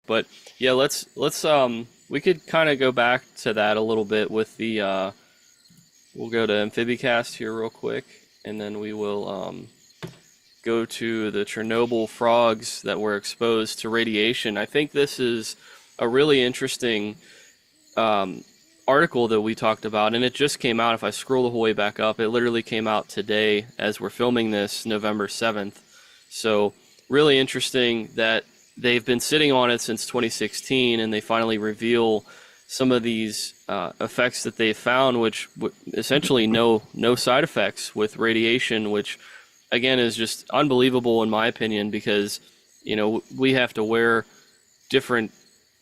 But yeah, let's we could kind of go back to that a little bit with the we'll go to Amphibicast here real quick, and then we will go to the Chernobyl frogs that were exposed to radiation. I think this is a really interesting um, article that we talked about, and it just came out. If I scroll the whole way back up, it literally came out today as we're filming this, November 7th. So, really interesting that they've been sitting on it since 2016, and they finally reveal some of these effects that they found, which essentially no side effects with radiation, which again is just unbelievable in my opinion, because we have to wear different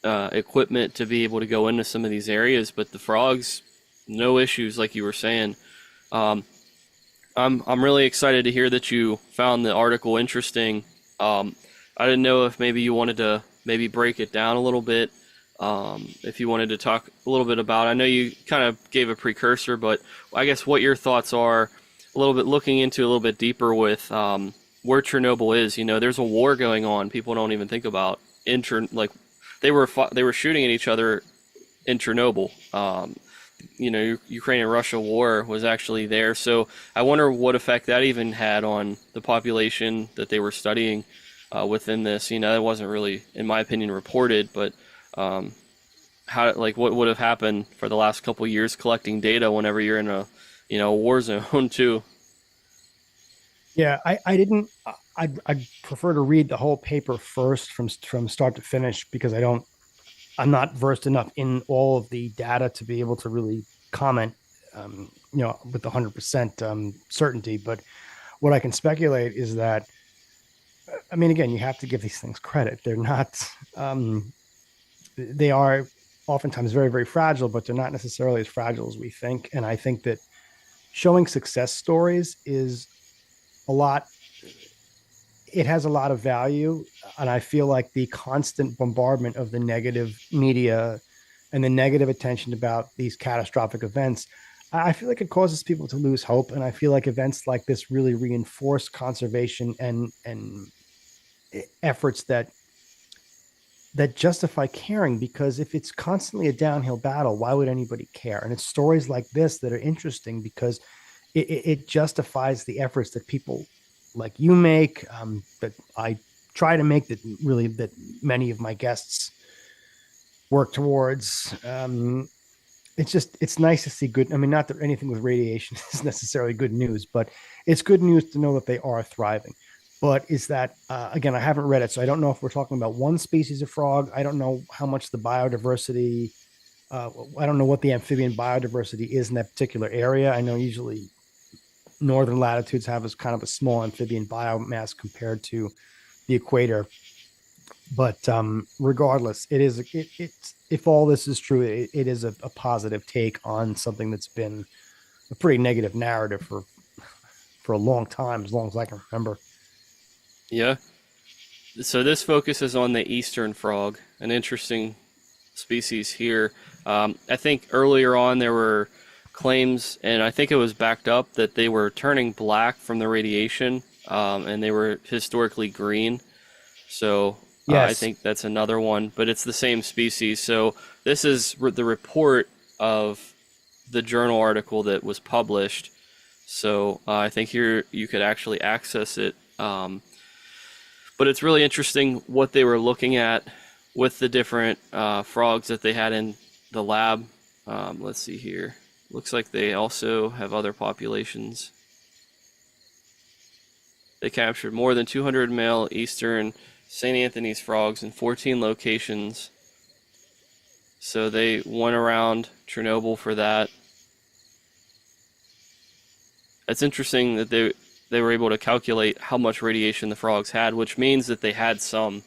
equipment to be able to go into some of these areas, but the frogs, no issues, like you were saying. Um, I'm really excited to hear that you found the article interesting. I didn't know if maybe you wanted to maybe break it down a little bit. If you wanted to talk a little bit about, I know you kind of gave a precursor, but I guess what your thoughts are a little bit, looking into a little bit deeper with where Chernobyl is. There's a war going on. People don't even think about like they were shooting at each other in Chernobyl. Ukraine and Russia war was actually there. So I wonder what effect that even had on the population that they were studying within this. That wasn't really, in my opinion, reported, but what would have happened for the last couple of years collecting data whenever you're in a war zone too. Yeah, I didn't. I prefer to read the whole paper first from start to finish, because I'm not versed enough in all of the data to be able to really comment, with 100% certainty. But what I can speculate is that, I mean, again, you have to give these things credit. They're not, they are oftentimes very, very fragile, but they're not necessarily as fragile as we think. And I think that showing success stories is a lot, it has a lot of value. And I feel like the constant bombardment of the negative media and the negative attention about these catastrophic events, I feel like it causes people to lose hope. And I feel like events like this really reinforce conservation and efforts that justify caring, because if it's constantly a downhill battle, why would anybody care? And it's stories like this that are interesting because it justifies the efforts that people like you make, that I try to make, that many of my guests work towards. It's nice to see good. I mean, not that anything with radiation is necessarily good news, but it's good news to know that they are thriving. But is that, again, I haven't read it, so I don't know if we're talking about one species of frog. I don't know how much the biodiversity, I don't know what the amphibian biodiversity is in that particular area. I know usually northern latitudes have as kind of a small amphibian biomass compared to the equator. But regardless, if all this is true, it is a positive take on something that's been a pretty negative narrative for a long time, as long as I can remember. Yeah. So this focuses on the eastern frog, an interesting species here. I think earlier on there were claims, and I think it was backed up, that they were turning black from the radiation, and they were historically green. So I Yes. think that's another one, but it's the same species. So this is the report of the journal article that was published. So I think here you could actually access it. But it's really interesting what they were looking at with the different frogs that they had in the lab. Let's see here. Looks like they also have other populations. They captured more than 200 male eastern St. Anthony's frogs in 14 locations. So they went around Chernobyl for that. It's interesting that they were able to calculate how much radiation the frogs had, which means that they had some.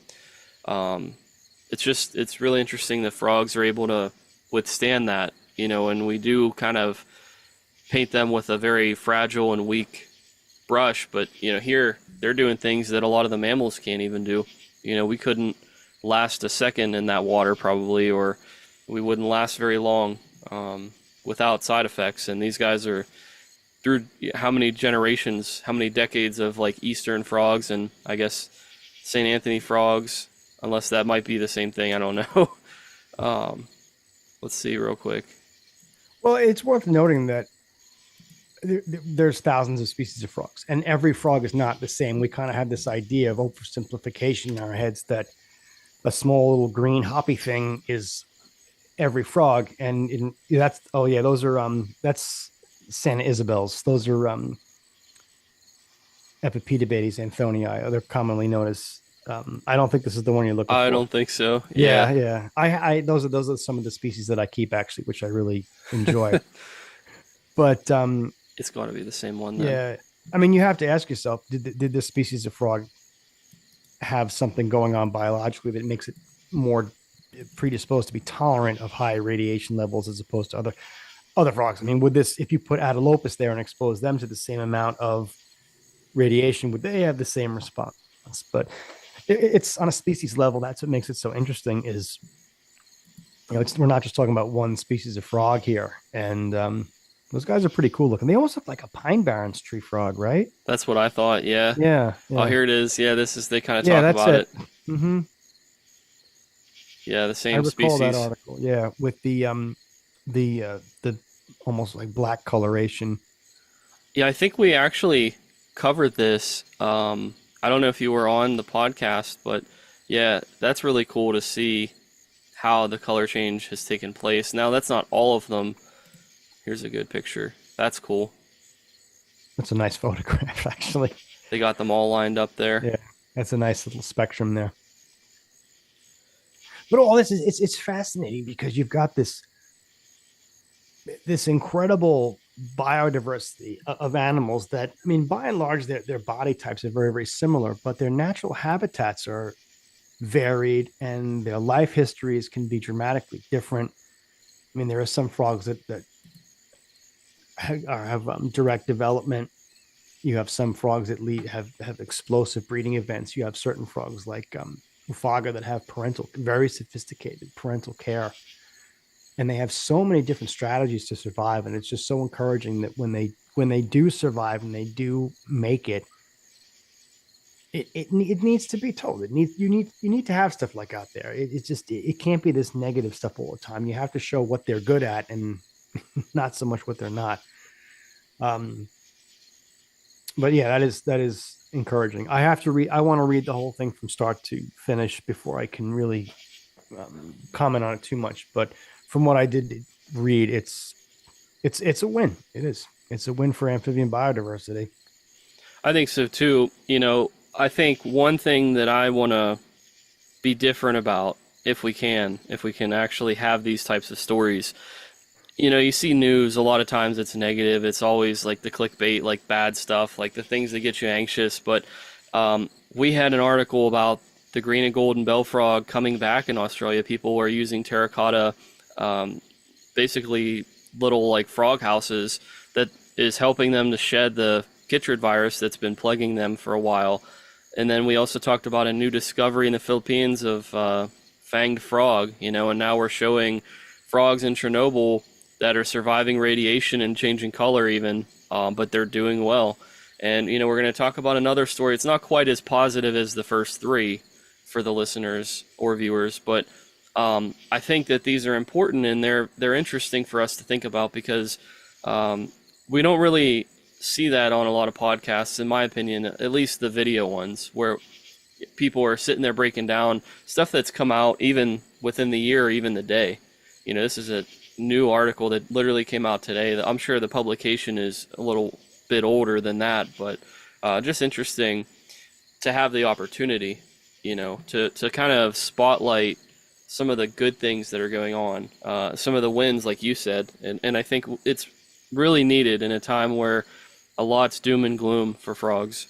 It's really interesting that frogs are able to withstand that, and we do kind of paint them with a very fragile and weak brush, but here they're doing things that a lot of the mammals can't even do. We couldn't last a second in that water probably, or we wouldn't last very long without side effects. And these guys are through how many generations, how many decades of like eastern frogs and I guess St. Anthony frogs, unless that might be the same thing. I don't know. Let's see real quick. Well, it's worth noting that there's thousands of species of frogs, and every frog is not the same. We kind of have this idea of oversimplification in our heads that a small little green hoppy thing is every frog, and that's oh yeah, those are that's Santa Isabel's. Those are Epipetabates anthonii. They're commonly known as. I don't think this is the one you're looking I for. don't think so. Yeah, Yeah. yeah. Those are some of the species that I keep actually, which I really enjoy. But It's got to be the same one then. yeah, I mean, you have to ask yourself: did this species of frog have something going on biologically that makes it more predisposed to be tolerant of high radiation levels as opposed to other frogs? I mean, would this, if you put Adelopus there and expose them to the same amount of radiation, would they have the same response? But it's on a species level. That's what makes it so interesting. Is we're not just talking about one species of frog here, and those guys are pretty cool looking. They almost look like a pine barrens tree frog, right? That's what I thought. Yeah. Yeah. Oh, Yeah. here it is. Yeah, this is, they kind of Yeah, talk that's about it. it. Mm-hmm. Yeah, the I same recall that species. article. Yeah, with the almost like black coloration. Yeah, I think we actually covered this. I don't know if you were on the podcast, but yeah, that's really cool to see how the color change has taken place. Now, that's not all of them. Here's a good picture. That's cool. That's a nice photograph, actually. They got them all lined up there. Yeah, that's a nice little spectrum there. But all this is it's fascinating because you've got this incredible biodiversity of animals that, I mean, by and large, their body types are very, very similar, but their natural habitats are varied and their life histories can be dramatically different. I mean, there are some frogs that have direct development. You have some frogs that have explosive breeding events. You have certain frogs like Ufaga that have very sophisticated parental care, and they have so many different strategies to survive. And it's just so encouraging that when they do survive and they do make it, it needs to be told. You need to have stuff like out there. It can't be this negative stuff all the time. You have to show what they're good at and not so much what they're not. But yeah, that is encouraging. I want to read the whole thing from start to finish before I can really comment on it too much. But from what I did read, it's a win. It is. It's a win for amphibian biodiversity. I think so too. I think one thing that I want to be different about, if we can actually have these types of stories. You see news, a lot of times it's negative. It's always like the clickbait, like bad stuff, like the things that get you anxious. But we had an article about the green and golden bell frog coming back in Australia. People were using terracotta, basically little like frog houses that is helping them to shed the chytrid virus that's been plaguing them for a while. And then we also talked about a new discovery in the Philippines of fanged frog, and now we're showing frogs in Chernobyl that are surviving radiation and changing color even, but they're doing well. And, we're going to talk about another story. It's not quite as positive as the first three for the listeners or viewers, but I think that these are important and they're interesting for us to think about because we don't really see that on a lot of podcasts, in my opinion, at least the video ones, where people are sitting there breaking down stuff that's come out even within the year or even the day. This is a new article that literally came out today. I'm sure the publication is a little bit older than that, but just interesting to have the opportunity, to kind of spotlight some of the good things that are going on, some of the wins, like you said, and I think it's really needed in a time where a lot's doom and gloom for frogs.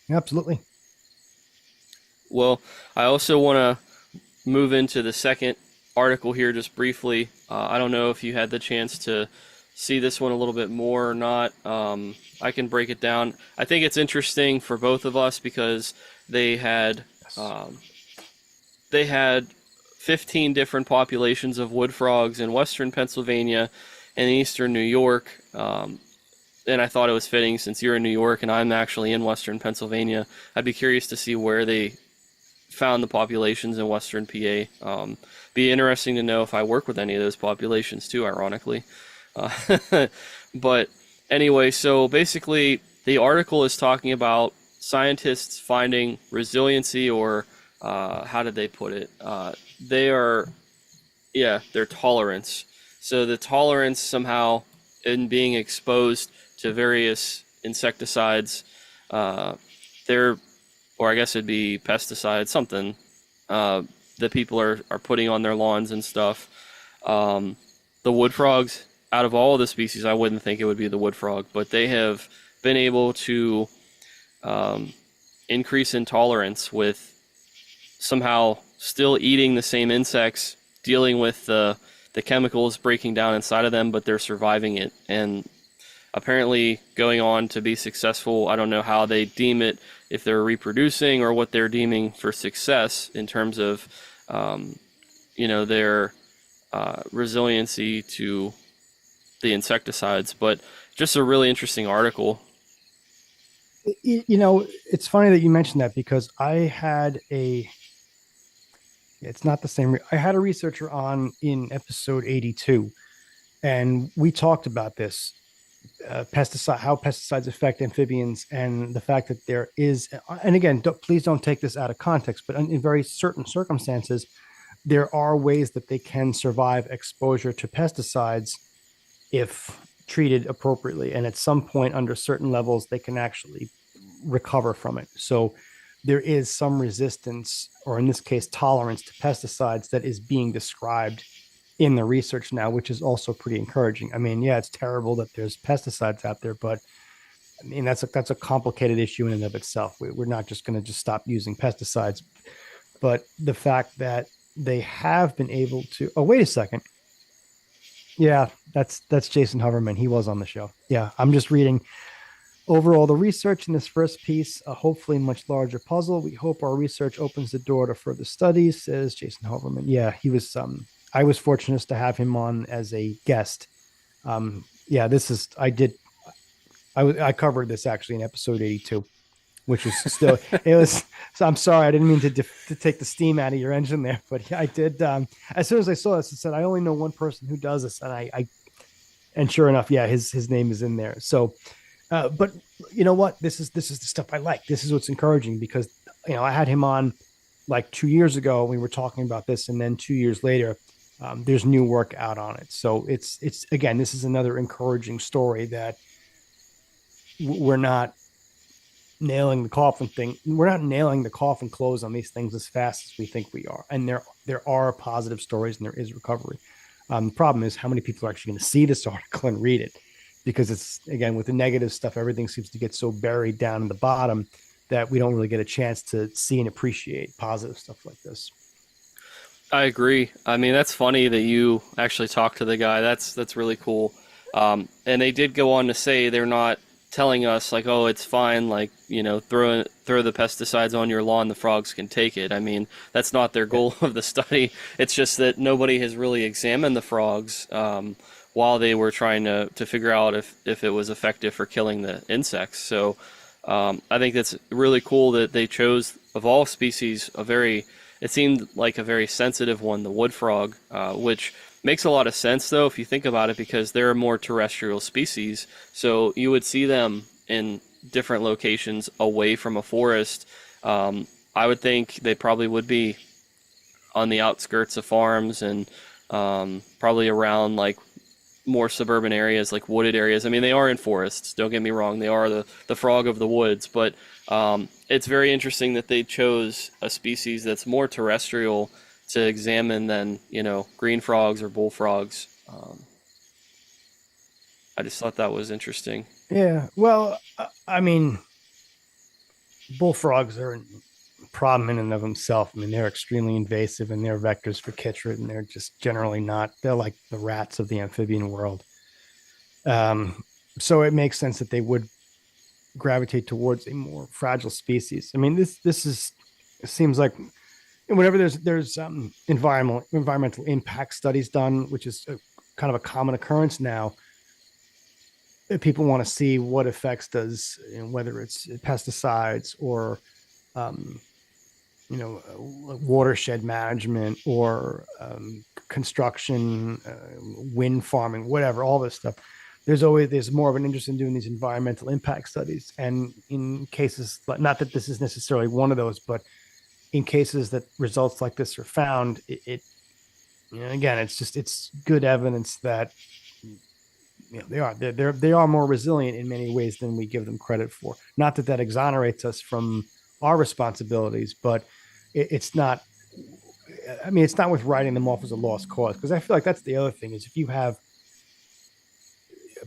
Absolutely. Well, I also want to move into the second article here just briefly. I don't know if you had the chance to see this one a little bit more or not. I can break it down. I think it's interesting for both of us because they had 15 different populations of wood frogs in western Pennsylvania and eastern New York. And I thought it was fitting since you're in New York and I'm actually in western Pennsylvania. I'd be curious to see where they found the populations in Western PA. Be interesting to know if I work with any of those populations too, ironically. But anyway, so basically, the article is talking about scientists finding resiliency, or how did they put it? They are, yeah, their tolerance. So the tolerance somehow in being exposed to various insecticides, uh, they're, or I guess it'd be pesticides, something uh, that people are putting on their lawns and stuff. Um, the wood frogs, out of all of the species, I wouldn't think it would be the wood frog, but they have been able to um, increase in tolerance with somehow still eating the same insects, dealing with the chemicals breaking down inside of them, but they're surviving it. And apparently going on to be successful. I don't know how they deem it, if they're reproducing or what they're deeming for success in terms of, um, their resiliency to the insecticides. But just a really interesting article. It's funny that you mentioned that because it's not the same. I had a researcher on in episode 82, and we talked about this how pesticides affect amphibians, and the fact that there is, and again, please don't take this out of context, but in very certain circumstances, there are ways that they can survive exposure to pesticides if treated appropriately. And at some point, under certain levels, they can actually recover from it. So there is some resistance, or in this case, tolerance to pesticides that is being described in the research now, which is also pretty encouraging. I mean, yeah, it's terrible that there's pesticides out there, but I mean, that's a complicated issue in and of itself. We're not just going to just stop using pesticides, but the fact that they have been able to, oh, wait a second. Yeah, that's Jason Hoverman. He was on the show. Yeah, I'm just reading overall the research in this first piece, a hopefully much larger puzzle. We hope our research opens the door to further studies, says Jason Hoverman. Yeah, he was I was fortunate to have him on as a guest. Yeah, this is I covered this actually in episode 82, which is still it was. So I'm sorry, I didn't mean to take the steam out of your engine there, but yeah, I did. As soon as I saw this, I said I only know one person who does this, and and sure enough, yeah, his name is in there. So, but you know what? This is the stuff I like. This is what's encouraging because I had him on like 2 years ago. We were talking about this, and then 2 years later, there's new work out on it. So it's again, this is another encouraging story that we're not nailing the coffin thing. We're not nailing the coffin close on these things as fast as we think we are. And there are positive stories and there is recovery. The problem is how many people are actually going to see this article and read it, because it's, again, with the negative stuff, everything seems to get so buried down in the bottom that we don't really get a chance to see and appreciate positive stuff like this. I agree. I mean, that's funny that you actually talked to the guy. That's really cool. And they did go on to say they're not telling us like, oh, it's fine, like, throw the pesticides on your lawn, the frogs can take it. I mean, that's not their goal of the study. It's just that nobody has really examined the frogs while they were trying to figure out if it was effective for killing the insects. So I think that's really cool that they chose, of all species, it seemed like a very sensitive one, the wood frog, which makes a lot of sense, though, if you think about it, because they're a more terrestrial species. So you would see them in different locations away from a forest. I would think they probably would be on the outskirts of farms and probably around like more suburban areas, like wooded areas. I mean, they are in forests, don't get me wrong. They are the frog of the woods. But it's very interesting that they chose a species that's more terrestrial to examine than, green frogs or bullfrogs. I just thought that was interesting. Yeah. Well, I mean, bullfrogs are a problem in and of themselves. I mean, they're extremely invasive and they're vectors for chytrid, and they're just generally not, they're like the rats of the amphibian world. So it makes sense that they would gravitate towards a more fragile species. I mean, it seems like whenever there's environmental impact studies done, which is kind of a common occurrence now, people want to see what effects does, whether it's pesticides or watershed management or construction, wind farming, whatever, all this stuff. There's more of an interest in doing these environmental impact studies. And in cases, not that this is necessarily one of those, but in cases that results like this are found, again, it's good evidence that they are more resilient in many ways than we give them credit for. Not that exonerates us from our responsibilities, but it's not. I mean, it's not worth writing them off as a lost cause, because I feel like that's the other thing is if you have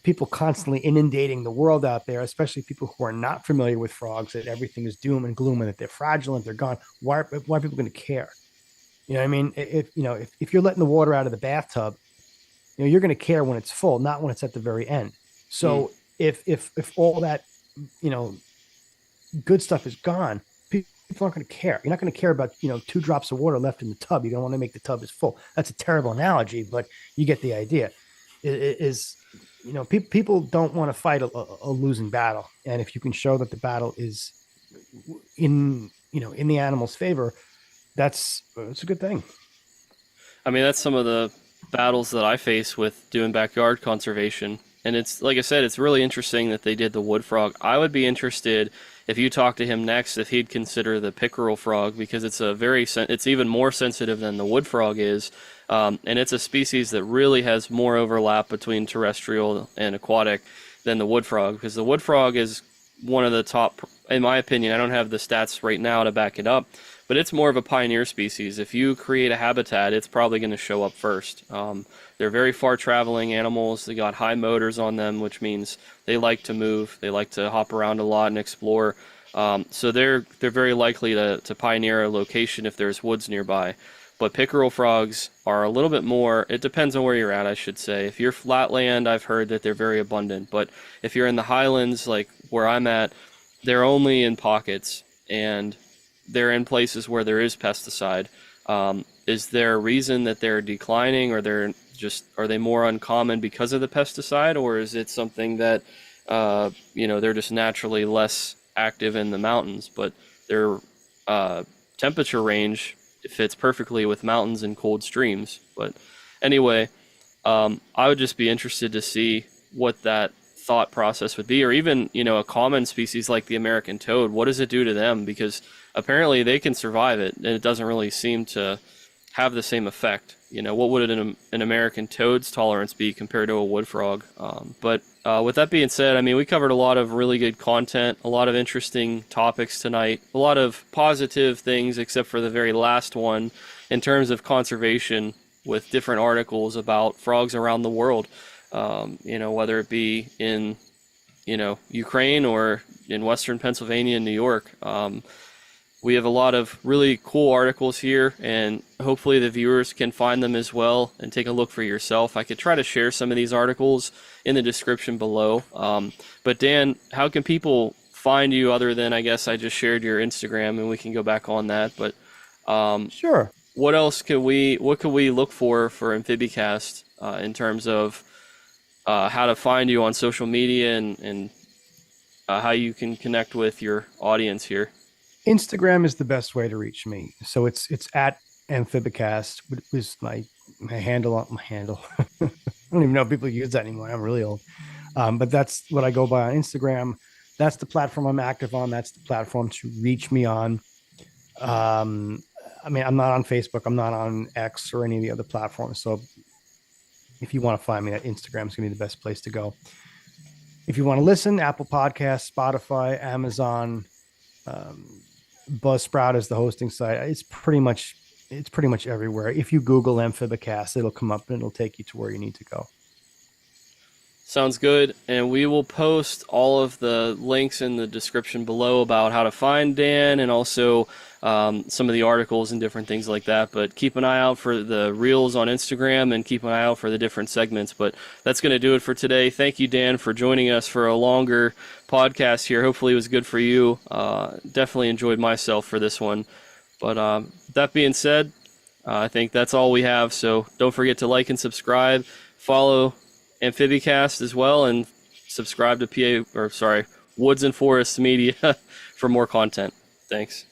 people constantly inundating the world out there, especially people who are not familiar with frogs, that everything is doom and gloom and that they're fragile and they're gone. Why are people going to care? You know what I mean? If you're letting the water out of the bathtub, you're going to care when it's full, not when it's at the very end. So if all that, good stuff is gone, people aren't going to care. You're not going to care about, 2 drops of water left in the tub. You're going to want to make the tub as full. That's a terrible analogy, but you get the idea. People don't want to fight a losing battle. And if you can show that the battle is in the animal's favor, it's a good thing. I mean, that's some of the battles that I face with doing backyard conservation. And it's, like I said, it's really interesting that they did the wood frog. I would be interested if you talk to him next if he'd consider the pickerel frog, because it's even more sensitive than the wood frog is. And it's a species that really has more overlap between terrestrial and aquatic than the wood frog, because the wood frog is one of the top, in my opinion. I don't have the stats right now to back it up, but it's more of a pioneer species. If you create a habitat, it's probably going to show up first. They're very far traveling animals. They got high motors on them, which means they like to move. They like to hop around a lot and explore. So they're very likely to pioneer a location if there's woods nearby. But pickerel frogs are a little bit more, it depends on where you're at, I should say. If you're flatland, I've heard that they're very abundant. But if you're in the highlands, like where I'm at, they're only in pockets, and they're in places where there is pesticide. Is there a reason that they're declining, or are they more uncommon because of the pesticide, or is it something that they're just naturally less active in the mountains, but their temperature range fits perfectly with mountains and cold streams? But anyway, I would just be interested to see what that thought process would be, or even a common species like the American toad. What does it do to them? Because apparently they can survive it, and it doesn't really seem to have the same effect. What would an American toad's tolerance be compared to a wood frog? But with that being said, I mean, we covered a lot of really good content, a lot of interesting topics tonight, a lot of positive things, except for the very last one in terms of conservation, with different articles about frogs around the world. Whether it be in, Ukraine or in Western Pennsylvania and New York. We have a lot of really cool articles here, and hopefully the viewers can find them as well and take a look for yourself. I could try to share some of these articles in the description below. But Dan, how can people find you other than, I guess I just shared your Instagram, and we can go back on that. But sure. What else could we look for Amphibicast in terms of how to find you on social media and how you can connect with your audience here? Instagram is the best way to reach me. So it's at Amphibicast, which was my handle on my handle. I don't even know if people use that anymore. I'm really old. But that's what I go by on Instagram. That's the platform I'm active on. That's the platform to reach me on. I mean, I'm not on Facebook. I'm not on X or any of the other platforms. So if you want to find me, that Instagram is going to be the best place to go. If you want to listen, Apple Podcasts, Spotify, Amazon, Buzzsprout is the hosting site. It's pretty much everywhere. If you Google Amphibicast, it'll come up and it'll take you to where you need to go. Sounds good. And we will post all of the links in the description below about how to find Dan, and also some of the articles and different things like that. But keep an eye out for the reels on Instagram, and keep an eye out for the different segments. But that's going to do it for today. Thank you, Dan, for joining us for a longer podcast here. Hopefully it was good for you. Definitely enjoyed myself for this one. But that being said, I think that's all we have. So don't forget to like and subscribe. Follow Amphibicast as well, and subscribe to Woods and Forests Media for more content. Thanks.